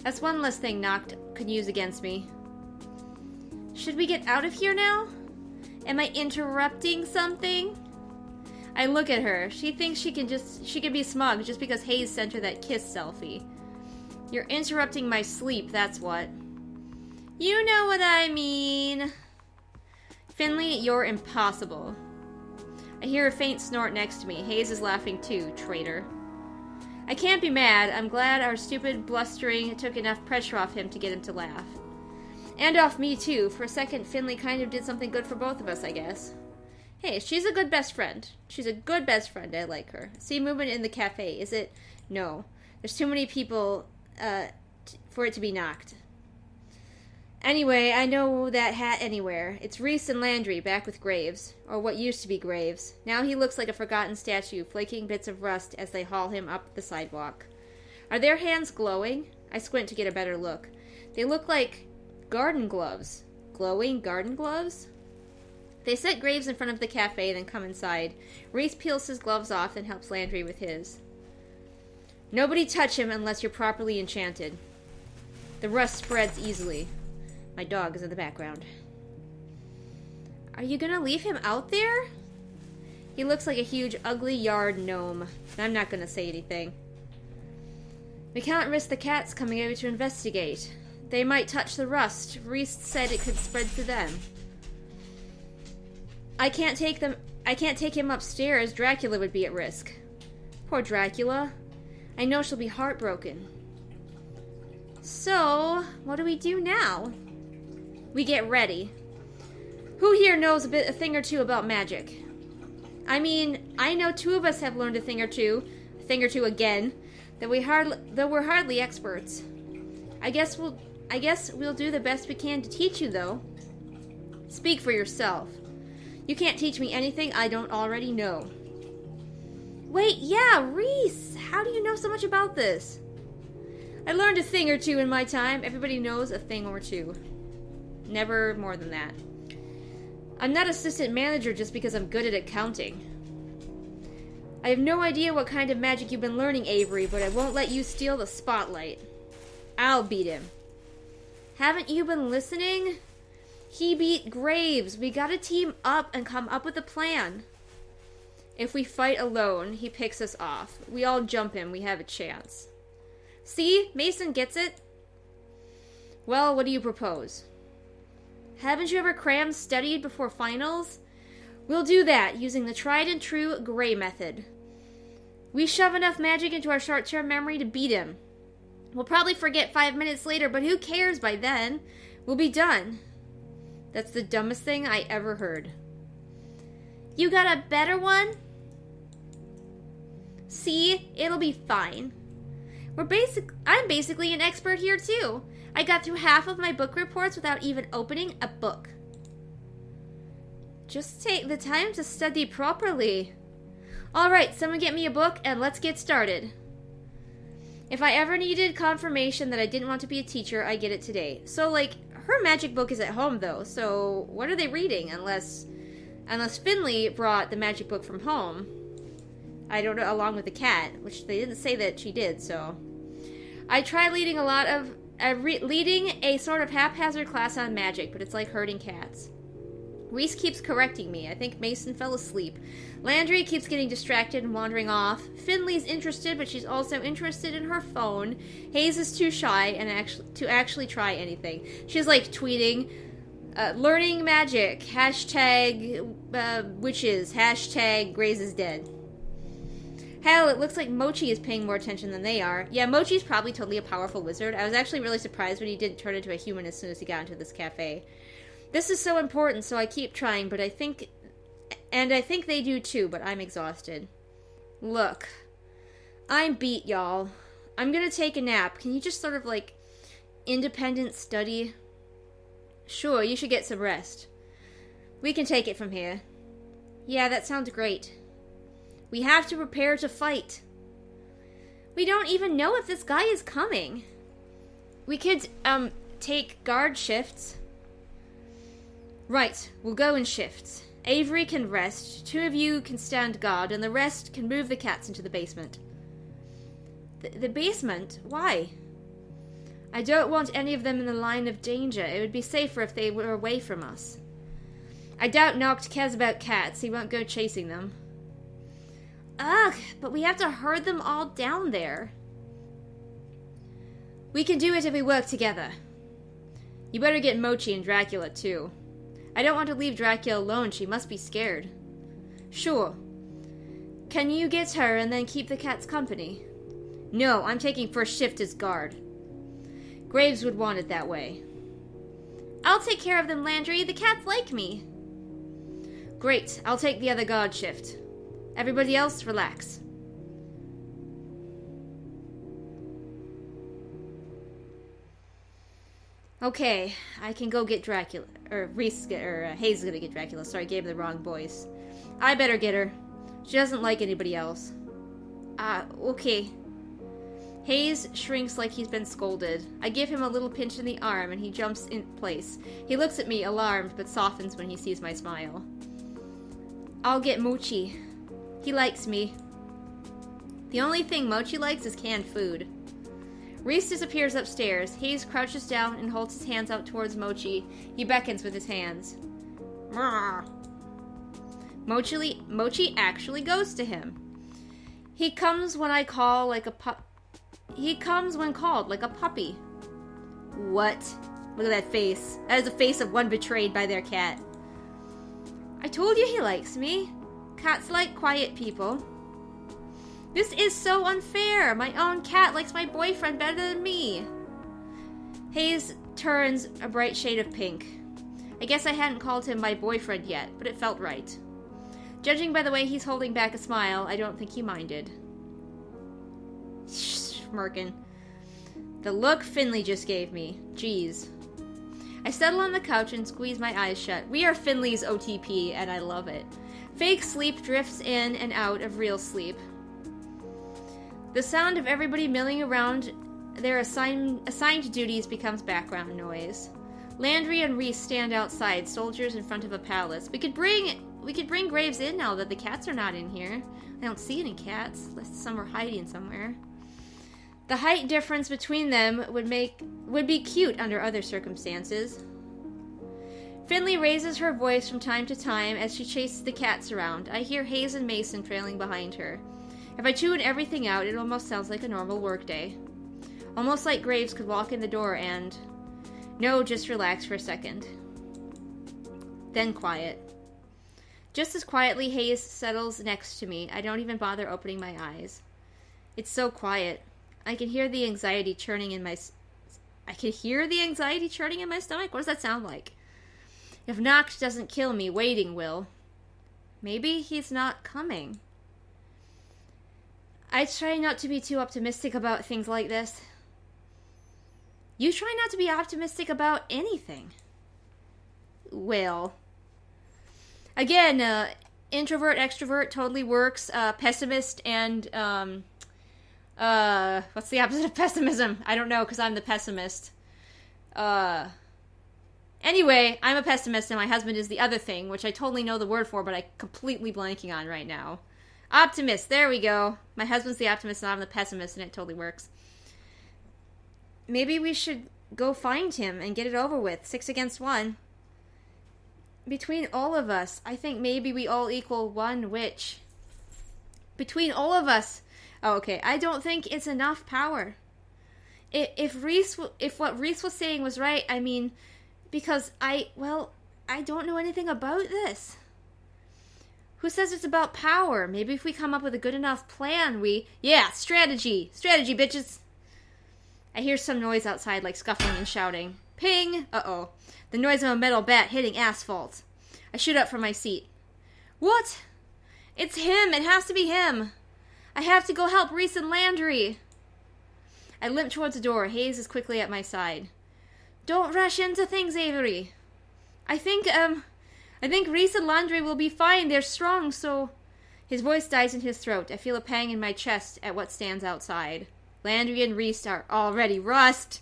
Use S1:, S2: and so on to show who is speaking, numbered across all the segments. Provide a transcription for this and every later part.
S1: That's one less thing Noct could use against me. Should we get out of here now? Am I interrupting something? I look at her. She thinks she can be smug just because Hayes sent her that kiss selfie. You're interrupting my sleep, that's what. You know what I mean. Finley, you're impossible. I hear a faint snort next to me. Hayes is laughing too, traitor. I can't be mad. I'm glad our stupid blustering took enough pressure off him to get him to laugh. And off me too. For a second, Finley kind of did something good for both of us, I guess. Hey, she's a good best friend. She's a good best friend. I like her. See movement in the cafe. Is it? No. There's too many people for it to be Noct. Anyway, I know that hat anywhere. It's Reese and Landry back with Graves. Or what used to be Graves. Now he looks like a forgotten statue, flaking bits of rust as they haul him up the sidewalk. Are their hands glowing? I squint to get a better look. They look like garden gloves. Glowing garden gloves? They set Graves in front of the cafe, then come inside. Reese peels his gloves off and helps Landry with his. Nobody touch him unless you're properly enchanted. The rust spreads easily. My dog is in the background. Are you gonna leave him out there? He looks like a huge, ugly yard gnome. I'm not gonna say anything. We can't risk the cats coming over to investigate. They might touch the rust. Reese said it could spread to them. I can't take him upstairs. Dracula would be at risk. Poor Dracula. I know she'll be heartbroken. So, what do we do now? We get ready. Who here knows a thing or two about magic? I mean, I know two of us have learned a thing or two again, though we're hardly experts. I guess we'll do the best we can to teach you, though. Speak for yourself. You can't teach me anything I don't already know. Wait, yeah, Reese! How do you know so much about this? I learned a thing or two in my time. Everybody knows a thing or two. Never more than that. I'm not assistant manager just because I'm good at accounting. I have no idea what kind of magic you've been learning, Avery, but I won't let you steal the spotlight. I'll beat him. Haven't you been listening? He beat Graves. We gotta team up and come up with a plan. If we fight alone, he picks us off. We all jump him. We have a chance. See? Mason gets it. Well, what do you propose? Haven't you ever crammed studied before finals? We'll do that, using the tried and true Gray method. We shove enough magic into our short-term memory to beat him. We'll probably forget 5 minutes later, but who cares by then? We'll be done. That's the dumbest thing I ever heard. You got a better one? See? It'll be fine. I'm basically an expert here, too. I got through half of my book reports without even opening a book. Just take the time to study properly. Alright, someone get me a book and let's get started. If I ever needed confirmation that I didn't want to be a teacher, I get it today. So, her magic book is at home, though, so what are they reading? Unless Finley brought the magic book from home. I don't know, along with the cat, which they didn't say that she did, so. I tried leading leading a sort of haphazard class on magic, but it's like herding cats. Reese keeps correcting me. I think Mason fell asleep. Landry keeps getting distracted and wandering off. Finley's interested, but she's also interested in her phone. Hayes is too shy to actually try anything. She's tweeting, learning magic, hashtag witches, hashtag Grays is dead. Hell, it looks like Mochi is paying more attention than they are. Yeah, Mochi's probably totally a powerful wizard. I was actually really surprised when he didn't turn into a human as soon as he got into this cafe. This is so important, so I keep trying, but I think they do too, but I'm exhausted. Look, I'm beat, y'all. I'm gonna take a nap. Can you just sort of, independent study? Sure, you should get some rest. We can take it from here. Yeah, that sounds great. We have to prepare to fight. We don't even know if this guy is coming. We could, take guard shifts. Right, we'll go in shifts. Avery can rest, 2 of you can stand guard, and the rest can move the cats into the basement. The basement? Why? I don't want any of them in the line of danger. It would be safer if they were away from us. I doubt Noct cares about cats. He won't go chasing them. Ugh, but we have to herd them all down there. We can do it if we work together. You better get Mochi and Dracula, too. I don't want to leave Dracula alone. She must be scared. Sure. Can you get her and then keep the cats company? No, I'm taking first shift as guard. Graves would want it that way. I'll take care of them, Landry. The cats like me. Great. I'll take the other guard shift. Everybody else, relax. Okay, I can go get Dracula. Or Hayes is gonna get Dracula. Sorry, I gave him the wrong voice. I better get her. She doesn't like anybody else. Okay. Hayes shrinks like he's been scolded. I give him a little pinch in the arm and he jumps in place. He looks at me, alarmed, but softens when he sees my smile. I'll get Mochi. He likes me. The only thing Mochi likes is canned food. Reese disappears upstairs. Hayes crouches down and holds his hands out towards Mochi. He beckons with his hands. Mochi actually goes to him. He comes when I call like a He comes when called, like a puppy. What? Look at that face. That is the face of one betrayed by their cat. I told you he likes me. Cats like quiet people. This is so unfair. My own cat likes my boyfriend better than me. Hayes turns a bright shade of pink. I guess I hadn't called him my boyfriend yet, but it felt right. Judging by the way he's holding back a smile, I don't think he minded. Smirking. The look Finley just gave me. Jeez. I settle on the couch and squeeze my eyes shut. We are Finley's OTP, and I love it. Fake sleep drifts in and out of real sleep. The sound of everybody milling around their assigned duties becomes background noise. Landry and Reese stand outside, soldiers in front of a palace. We could bring Graves in now that the cats are not in here. I don't see any cats, unless some are hiding somewhere. The height difference between them would be cute under other circumstances. Finley raises her voice from time to time as she chases the cats around. I hear Hayes and Mason trailing behind her. If I tune everything out, it almost sounds like a normal workday. Almost like Graves could walk in the door and... No, just relax for a second. Then quiet. Just as quietly, Hayes settles next to me. I don't even bother opening my eyes. It's so quiet. I can hear the anxiety churning in my stomach? What does that sound like? If Noct doesn't kill me, waiting will. Maybe he's not coming. I try not to be too optimistic about things like this. You try not to be optimistic about anything. Well. Again, introvert, extrovert totally works. Pessimist and, what's the opposite of pessimism? I don't know, because I'm the pessimist. Anyway, I'm a pessimist and my husband is the other thing, which I totally know the word for, but I'm completely blanking on right now. Optimist, there we go. My husband's the optimist and I'm the pessimist, and it totally works. Maybe we should go find him and get it over with. 6 against 1. Between all of us, I think maybe we all equal one witch. Between all of us. Oh, okay. I don't think it's enough power. If what Reese was saying was right, I mean, because I don't know anything about this. Who says it's about power? Maybe if we come up with a good enough plan, yeah, strategy. Strategy, bitches. I hear some noise outside, like scuffling and shouting. Ping! Uh-oh. The noise of a metal bat hitting asphalt. I shoot up from my seat. What? It's him! It has to be him! I have to go help Reese and Landry! I limp towards the door. Hayes is quickly at my side. Don't rush into things, Avery. I think Reese and Landry will be fine. They're strong, so... His voice dies in his throat. I feel a pang in my chest at what stands outside. Landry and Reese are already rust.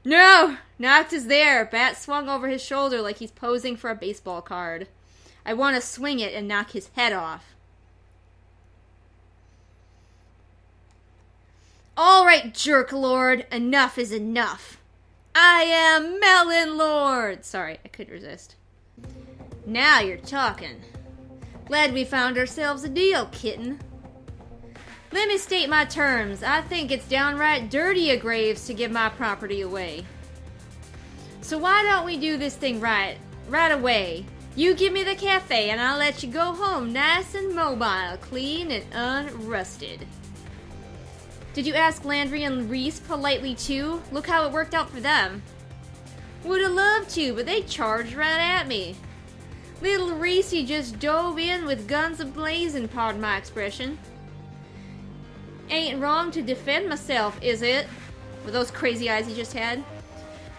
S1: No! Noct is there. Bat swung over his shoulder like he's posing for a baseball card. I want to swing it and knock his head off. Alright, jerk lord, enough is enough. I am Melon Lord! Sorry, I couldn't resist. Now you're talking. Glad we found ourselves a deal, kitten. Let me state my terms. I think it's downright dirty of Graves to give my property away. So why don't we do this thing right away? You give me the cafe and I'll let you go home nice and mobile, clean and unrusted. Did you ask Landry and Reese politely too? Look how it worked out for them. Would've loved to, but they charged right at me. Little Reese just dove in with guns a-blazing, pardon my expression. Ain't wrong to defend myself, is it? With those crazy eyes he just had.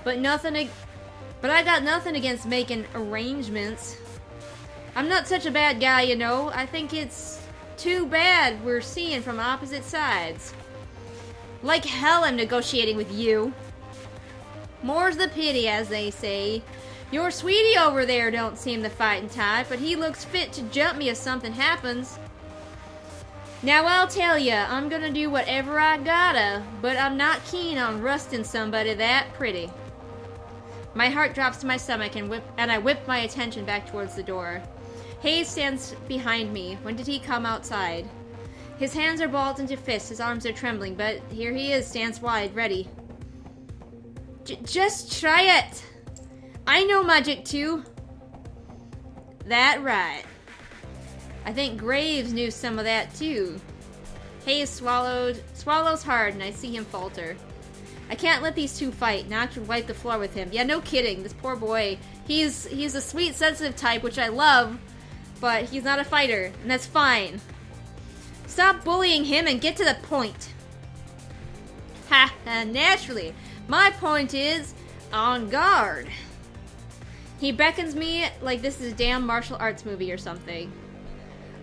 S1: But I got nothing against making arrangements. I'm not such a bad guy, you know. I think it's too bad we're seeing from opposite sides. Like hell I'm negotiating with you. More's the pity, as they say. Your sweetie over there don't seem the fighting type, but he looks fit to jump me if something happens. Now I'll tell ya, I'm gonna do whatever I gotta, but I'm not keen on rusting somebody that pretty. My heart drops to my stomach and I whip my attention back towards the door. Hayes stands behind me. When did he come outside? His hands are balled into fists, his arms are trembling, but here he is, stance wide, ready. Just try it! I know magic too. That right. I think Graves knew some of that too. Hayes swallows hard and I see him falter. I can't let these two fight. Noct would wipe the floor with him. Yeah, no kidding. This poor boy. He's a sweet, sensitive type, which I love, but he's not a fighter, and that's fine. Stop bullying him and get to the point. Ha, naturally. My point is, on guard. He beckons me like this is a damn martial arts movie or something.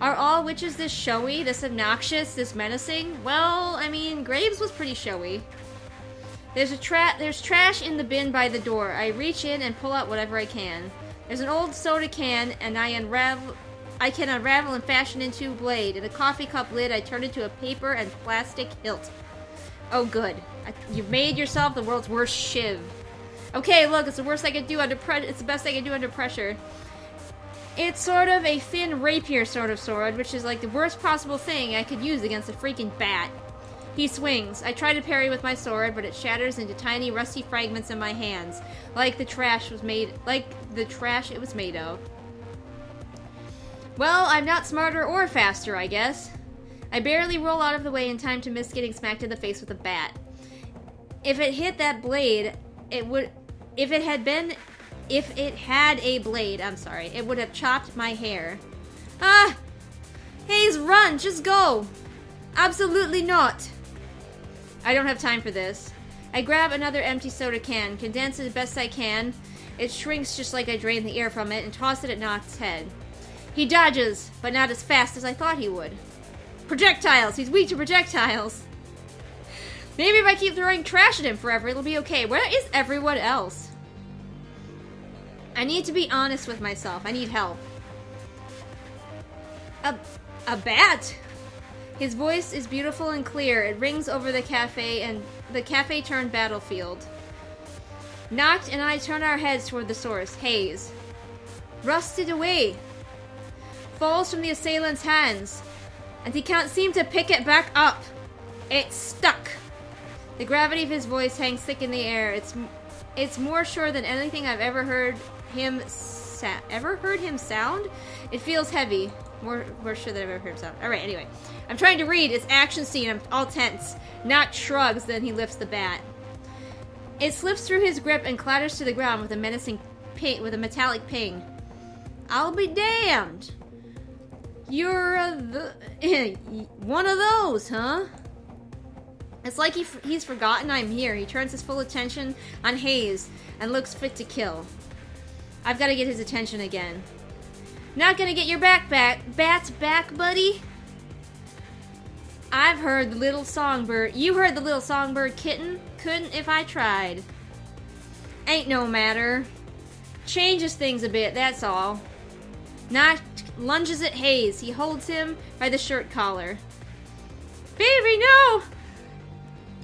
S1: Are all witches this showy, this obnoxious, this menacing? Well, I mean, Graves was pretty showy. There's trash in the bin by the door. I reach in and pull out whatever I can. There's an old soda can, and I can unravel and fashion into a blade. In a coffee cup lid, I turn into a paper and plastic hilt. Oh, good. You've made yourself the world's worst shiv. Okay, look, it's the worst I could do under pressure. It's the best I can do under pressure. It's sort of a thin rapier sort of sword, which is like the worst possible thing I could use against a freaking bat. He swings. I try to parry with my sword, but it shatters into tiny rusty fragments in my hands, like the trash it was made of. Well, I'm not smarter or faster, I guess. I barely roll out of the way in time to miss getting smacked in the face with a bat. If it hit that blade, it would. If it had a blade, I'm sorry, it would have chopped my hair. Ah! Hayes, run! Just go! Absolutely not! I don't have time for this. I grab another empty soda can, condense it as best I can. It shrinks just like I drain the air from it and toss it at Noct's head. He dodges, but not as fast as I thought he would. Projectiles! He's weak to projectiles! Maybe if I keep throwing trash at him forever, it'll be okay. Where is everyone else? I need to be honest with myself. I need help. A bat? His voice is beautiful and clear. It rings over the cafe and the cafe turned battlefield. Noct and I turn our heads toward the source. Hayes. Rusted away. Falls from the assailant's hands. And he can't seem to pick it back up. It's stuck. The gravity of his voice hangs thick in the air. It's more sure than anything I've ever heard him sound? It feels heavy. More sure than I've ever heard him sound. Alright, anyway. I'm trying to read. It's action scene. I'm all tense. Noct shrugs, then he lifts the bat. It slips through his grip and clatters to the ground with a menacing ping, with a metallic ping. I'll be damned. You're one of those, huh? It's like he's forgotten I'm here. He turns his full attention on Hayes and looks fit to kill. I've got to get his attention again. Not gonna get your bats back, buddy? I've heard the little songbird. You heard the little songbird kitten? Couldn't if I tried. Ain't no matter. Changes things a bit, that's all. Noct lunges at Hayes. He holds him by the shirt collar. Baby, no!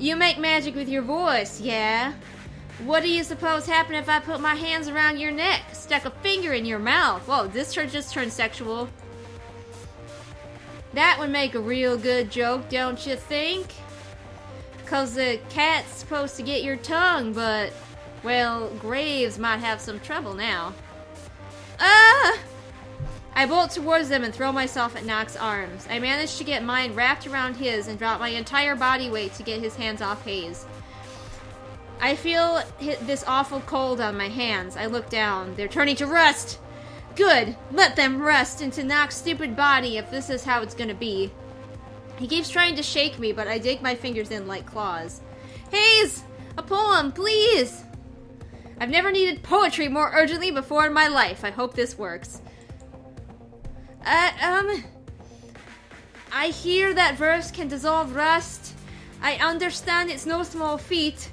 S1: You make magic with your voice, yeah? What do you suppose happened if I put my hands around your neck, stuck a finger in your mouth? Whoa, this just turned sexual. That would make a real good joke, don't you think? 'Cause the cat's supposed to get your tongue, but, well, Graves might have some trouble now. Ah! I bolt towards them and throw myself at Nox's arms. I manage to get mine wrapped around his and drop my entire body weight to get his hands off Hayes. I feel this awful cold on my hands. I look down. They're turning to rust! Good! Let them rust into Nox's stupid body if this is how it's gonna be. He keeps trying to shake me, but I dig my fingers in like claws. Hayes! A poem, please! I've never needed poetry more urgently before in my life. I hope this works. I hear that verse can dissolve rust. I understand it's no small feat.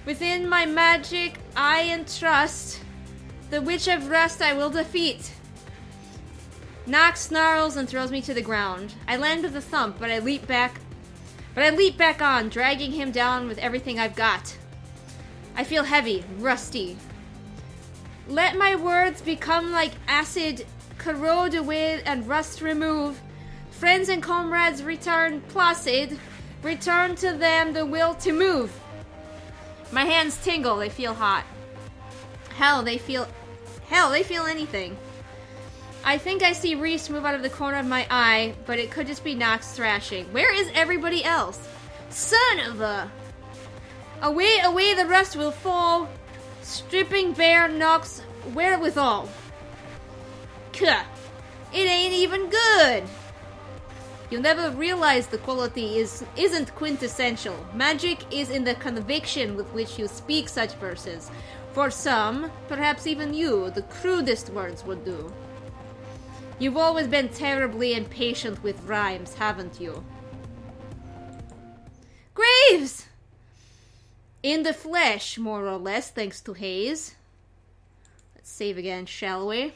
S1: Within my magic, I entrust. The witch of rust I will defeat. Nox snarls and throws me to the ground. I land with a thump, but I leap back on, dragging him down with everything I've got. I feel heavy, rusty. Let my words become like acid, corrode away and rust remove. Friends and comrades return placid. Return to them the will to move. My hands tingle, they feel hot. Hell, they feel anything. I think I see Reese move out of the corner of my eye, but it could just be Nox thrashing. Where is everybody else? Son of a... Away, away the rust will fall, stripping bare Nox wherewithal. Kuh! It ain't even good! You'll never realize the quality isn't quintessential. Magic is in the conviction with which you speak such verses. For some, perhaps even you, the crudest words would do. You've always been terribly impatient with rhymes, haven't you? Graves! In the flesh, more or less, thanks to Hayes. Let's save again, shall we?